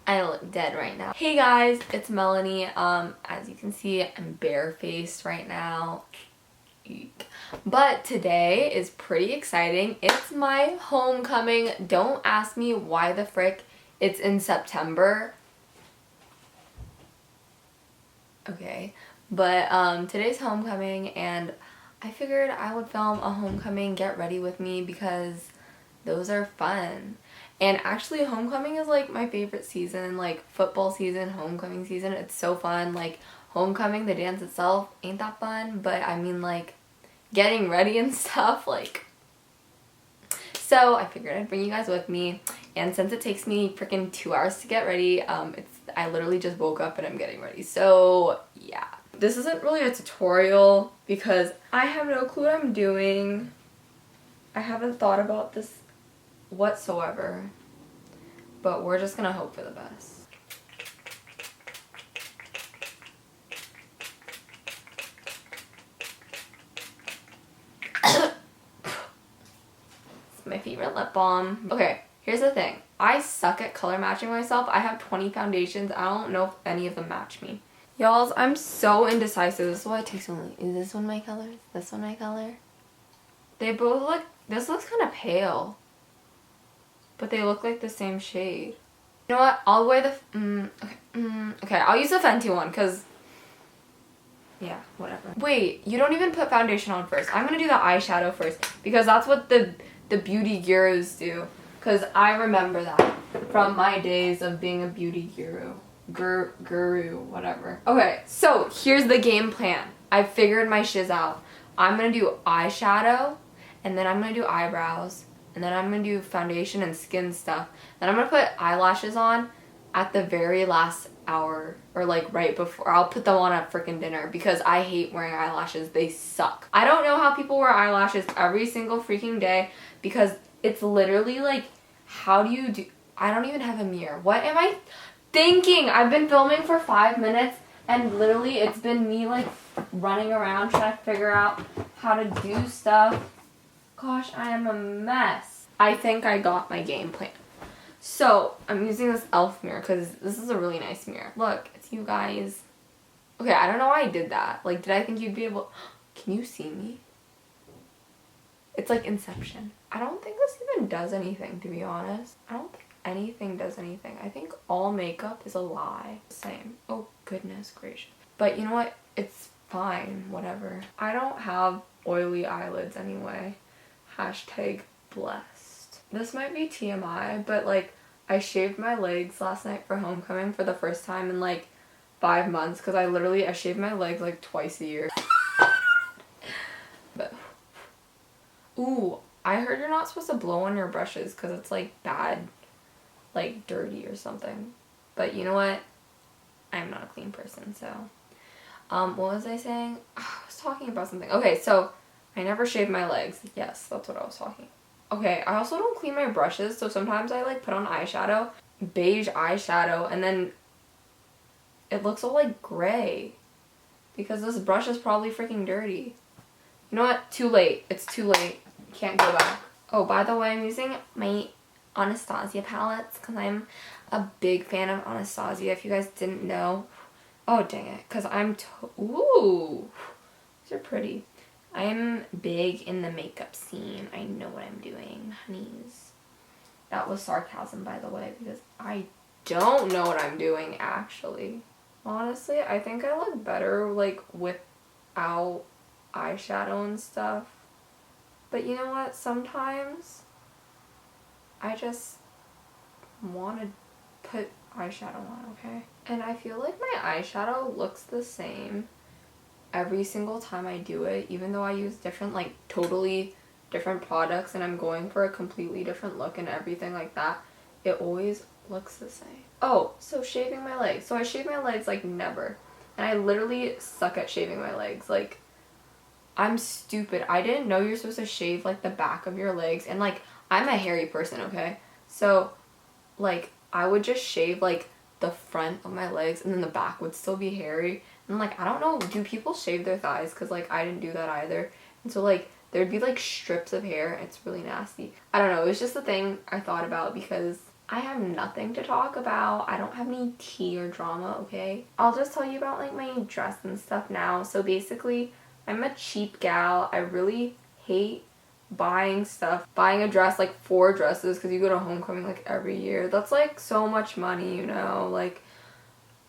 I look dead right now. Hey guys, it's Melanie. As you can see, I'm barefaced right now. Eek. But today is pretty exciting. It's my homecoming. Don't ask me why the frick it's in September. Okay. But today's homecoming and I figured I would film a homecoming get ready with me because those are fun. And actually homecoming is like my favorite season, like football season, homecoming season. It's so fun. Like homecoming, the dance itself ain't that fun, but I mean like getting ready and stuff, like. So I figured I'd bring you guys with me, and since it takes me freaking 2 hours to get ready, I literally just woke up and I'm getting ready. So yeah. This isn't really a tutorial because I have no clue what I'm doing. I haven't thought about this whatsoever, but we're just gonna hope for the best. It's my favorite lip balm. Okay, here's the thing. I suck at color matching myself. I have 20 foundations. I don't know if any of them match me. Y'all, I'm so indecisive. This is why it takes so long. Is this one my color? Is this one my color? They both look, this looks kind of pale, but they look like the same shade. You know what? I'll wear the, okay, I'll use the Fenty one because, yeah, whatever. Wait, you don't even put foundation on first. I'm going to do the eyeshadow first because that's what the beauty gurus do. Because I remember that from my days of being a beauty guru, whatever. Okay, so here's the game plan. I figured my shiz out. I'm going to do eyeshadow, and then I'm going to do eyebrows, and then I'm going to do foundation and skin stuff. Then I'm going to put eyelashes on at the very last hour, or like right before. I'll put them on at freaking dinner because I hate wearing eyelashes. They suck. I don't know how people wear eyelashes every single freaking day because it's literally like, how do you do? I don't even have a mirror. What am I thinking? I've been filming for 5 minutes and literally it's been me like running around trying to figure out how to do stuff. Gosh, I am a mess. I think I got my game plan. So I'm using this e.l.f. mirror because this is a really nice mirror. Look, it's you guys. Okay, I don't know why I did that. Like, did I think you'd be able... Can you see me? It's like Inception. I don't think this even does anything, to be honest. I don't think anything does anything. I think all makeup is a lie. Same. Oh, goodness gracious. But you know what? It's fine. Whatever. I don't have oily eyelids anyway. Hashtag blessed. This might be TMI, but like, I shaved my legs last night for homecoming for the first time in like 5 months because I shave my legs like twice a year. But, ooh, I heard you're not supposed to blow on your brushes because it's like bad, like dirty or something. But you know what? I'm not a clean person, so. What was I saying? I was talking about something. Okay, so I never shave my legs. Yes, that's what I was talking. Okay, I also don't clean my brushes, so sometimes I like put on eyeshadow, beige eyeshadow, and then it looks all like gray because this brush is probably freaking dirty. You know what? Too late. It's too late. Can't go back. Oh, by the way, I'm using my Anastasia palettes because I'm a big fan of Anastasia, if you guys didn't know. Oh, dang it. Because ooh, these are pretty. I'm big in the makeup scene. I know what I'm doing, honeys. That was sarcasm, by the way, because I don't know what I'm doing, actually. Honestly, I think I look better, like, without eyeshadow and stuff. But you know what? Sometimes I just want to put eyeshadow on, okay? And I feel like my eyeshadow looks the same every single time I do it, even though I use different, like, totally different products and I'm going for a completely different look and everything like that. It always looks the same. Oh, so shaving my legs. So I shave my legs like never. And I literally suck at shaving my legs. Like, I'm stupid. I didn't know you're supposed to shave like the back of your legs. And like, I'm a hairy person, okay? So like, I would just shave like the front of my legs and then the back would still be hairy. And like, I don't know, do people shave their thighs? Because like, I didn't do that either. And so like, there'd be like strips of hair. It's really nasty. I don't know, it was just a thing I thought about because I have nothing to talk about. I don't have any tea or drama, okay? I'll just tell you about like my dress and stuff now. So basically, I'm a cheap gal. I really hate buying stuff. Buying a dress, like 4 dresses, because you go to homecoming like every year. That's like so much money, you know? Like,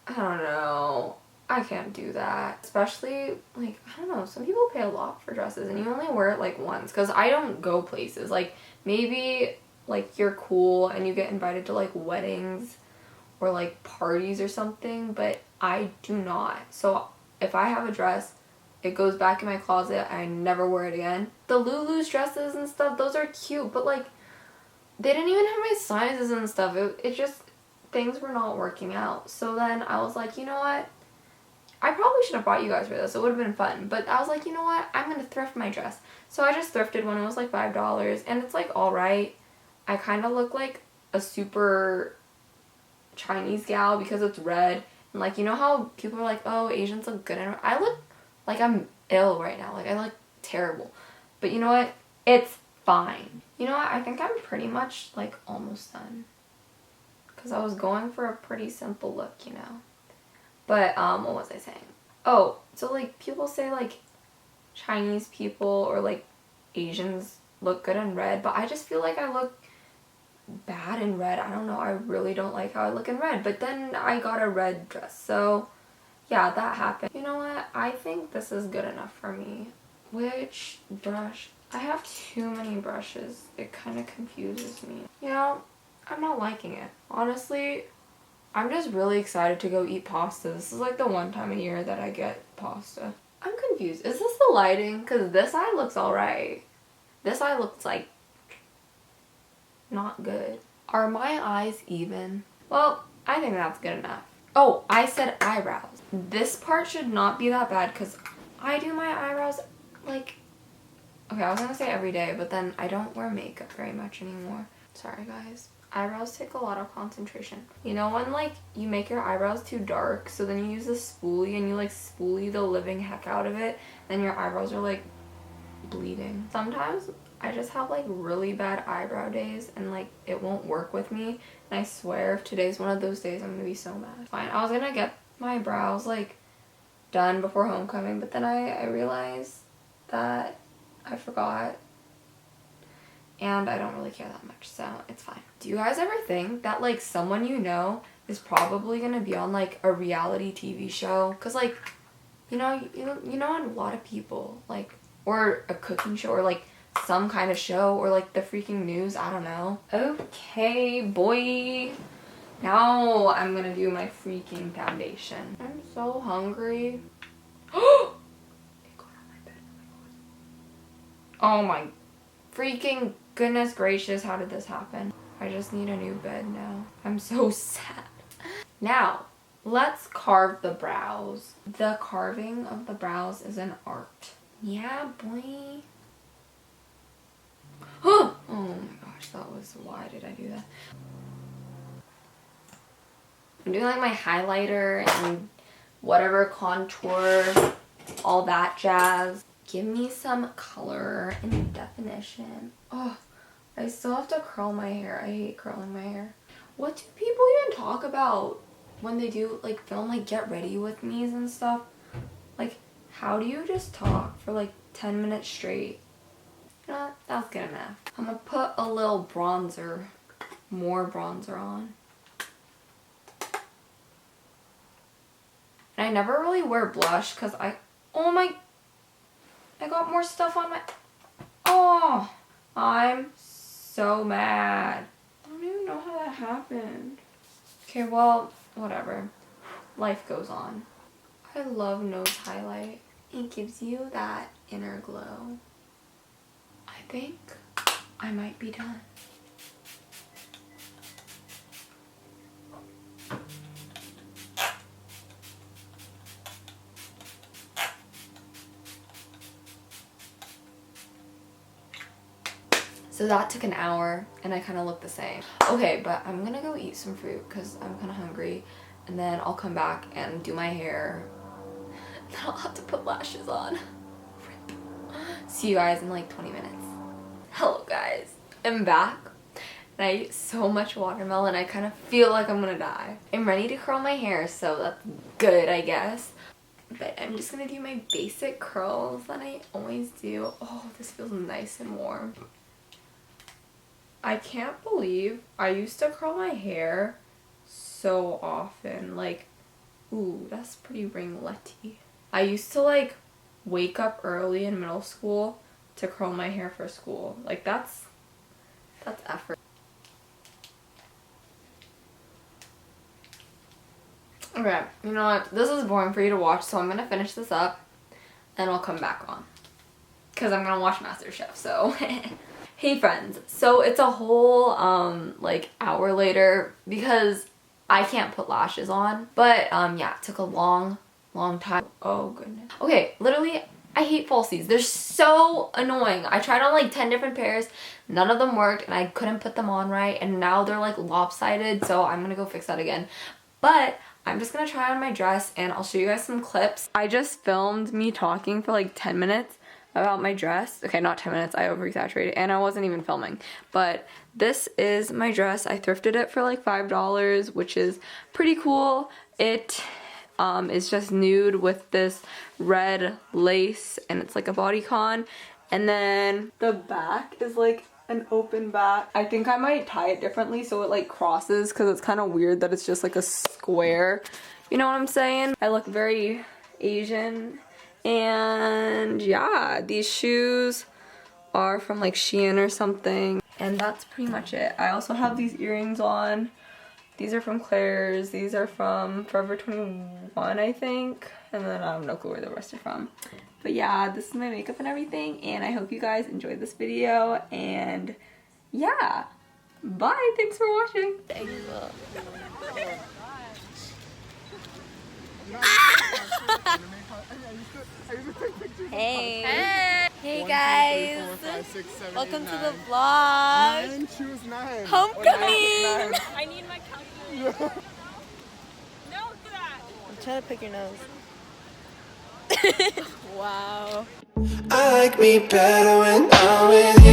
I don't know. I can't do that. Especially, like, I don't know, some people pay a lot for dresses and you only wear it like once. Because I don't go places. Like, maybe like you're cool and you get invited to like weddings or like parties or something, but I do not. So if I have a dress, it goes back in my closet. I never wear it again. The Lulu's dresses and stuff, those are cute, but like they didn't even have my sizes and stuff. It just, things were not working out. So then I was like, you know what? I probably should have bought you guys for this. It would have been fun. But I was like, you know what? I'm going to thrift my dress. So I just thrifted one. It was like $5 and it's like alright. I kind of look like a super Chinese gal because it's red. And like, you know how people are like, oh, Asians look good in red? I look like I'm ill right now. Like, I look terrible. But you know what? It's fine. You know what? I think I'm pretty much like almost done. Because I was going for a pretty simple look, you know. But, what was I saying? Oh, so like people say like Chinese people or like Asians look good in red. But I just feel like I look bad in red. I don't know, I really don't like how I look in red, but then I got a red dress, so yeah, that happened. You know what, I think this is good enough for me. Which brush? I have too many brushes. It kind of confuses me. You know, I'm not liking it. Honestly, I'm just really excited to go eat pasta. This is like the one time a year that I get pasta. I'm confused. Is this the lighting? Because this eye looks alright. This eye looks like not good. Are my eyes even? Well, I think that's good enough. Oh, I said eyebrows. This part should not be that bad because I do my eyebrows like, okay, I was gonna say every day, but then I don't wear makeup very much anymore. Sorry guys. Eyebrows take a lot of concentration. You know when like you make your eyebrows too dark, so then you use a spoolie and you like spoolie the living heck out of it, then your eyebrows are like bleeding. Sometimes I just have like really bad eyebrow days and like it won't work with me, and I swear if today's one of those days I'm gonna be so mad. Fine, I was gonna get my brows like done before homecoming, but then I realized that I forgot and I don't really care that much, so it's fine. Do you guys ever think that like someone you know is probably gonna be on like a reality TV show? Cause like, you know a lot of people like, or a cooking show or like some kind of show or like the freaking news, I don't know. Okay, boy. Now I'm gonna do my freaking foundation. I'm so hungry. It got on my bed. Oh my freaking goodness gracious, how did this happen? I just need a new bed now. I'm so sad. Now, let's carve the brows. The carving of the brows is an art. Yeah, boy. Oh my gosh, that was, why did I do that? I'm doing like my highlighter and whatever contour, all that jazz. Give me some color and definition. Oh, I still have to curl my hair. I hate curling my hair. What do people even talk about when they do like film like get ready with me's and stuff? Like, how do you just talk for like 10 minutes straight? You know what? That's good enough. I'm gonna put a little bronzer, more bronzer on. And I never really wear blush because I got more stuff on my, oh, I'm so mad. I don't even know how that happened. Okay, well, whatever. Life goes on. I love nose highlight. It gives you that inner glow. I think I might be done. So that took an hour and I kind of look the same. Okay, but I'm gonna go eat some fruit because I'm kind of hungry, and then I'll come back and do my hair. Then I'll have to put lashes on. See you guys in like 20 minutes. Hello guys, I'm back and I eat so much watermelon I kind of feel like I'm gonna die. I'm ready to curl my hair, so that's good, I guess. But I'm just gonna do my basic curls that I always do. Oh, this feels nice and warm. I can't believe I used to curl my hair so often. Like, ooh, that's pretty ringletty. I used to like wake up early in middle school to curl my hair for school. Like, that's effort. Okay, you know what? This is boring for you to watch, so I'm gonna finish this up and I'll come back on. Because I'm gonna watch MasterChef, so. Hey friends, so it's a whole like hour later because I can't put lashes on. But yeah, it took a long time. Oh goodness. Okay, literally I hate falsies. They're so annoying. I tried on like 10 different pairs, none of them worked, and I couldn't put them on right, and now they're like lopsided, so I'm gonna go fix that again. But I'm just gonna try on my dress and I'll show you guys some clips. I just filmed me talking for like 10 minutes about my dress. Okay, not 10 minutes, I over-exaggerated, and I wasn't even filming. But this is my dress. I thrifted it for like $5, which is pretty cool. It is just nude with this red lace, and it's like a bodycon. And then the back is like an open back. I think I might tie it differently so it like crosses, because it's kind of weird that it's just like a square. You know what I'm saying? I look very Asian. And yeah, these shoes are from like Shein or something. And that's pretty much it. I also have these earrings on. These are from Claire's. These are from Forever 21, I think. And then I have no clue where the rest are from. But yeah, this is my makeup and everything. And I hope you guys enjoyed this video. And yeah, bye. Thanks for watching. Hey. Hey. Hey 1, guys. 2, 3, 4, 5, 6, 7, Welcome 8, to 9. the vlog. 9, choose 9. Homecoming. I need my calculator. No, do that. I'm trying to pick your nose. Wow. I like me better when I'm with you.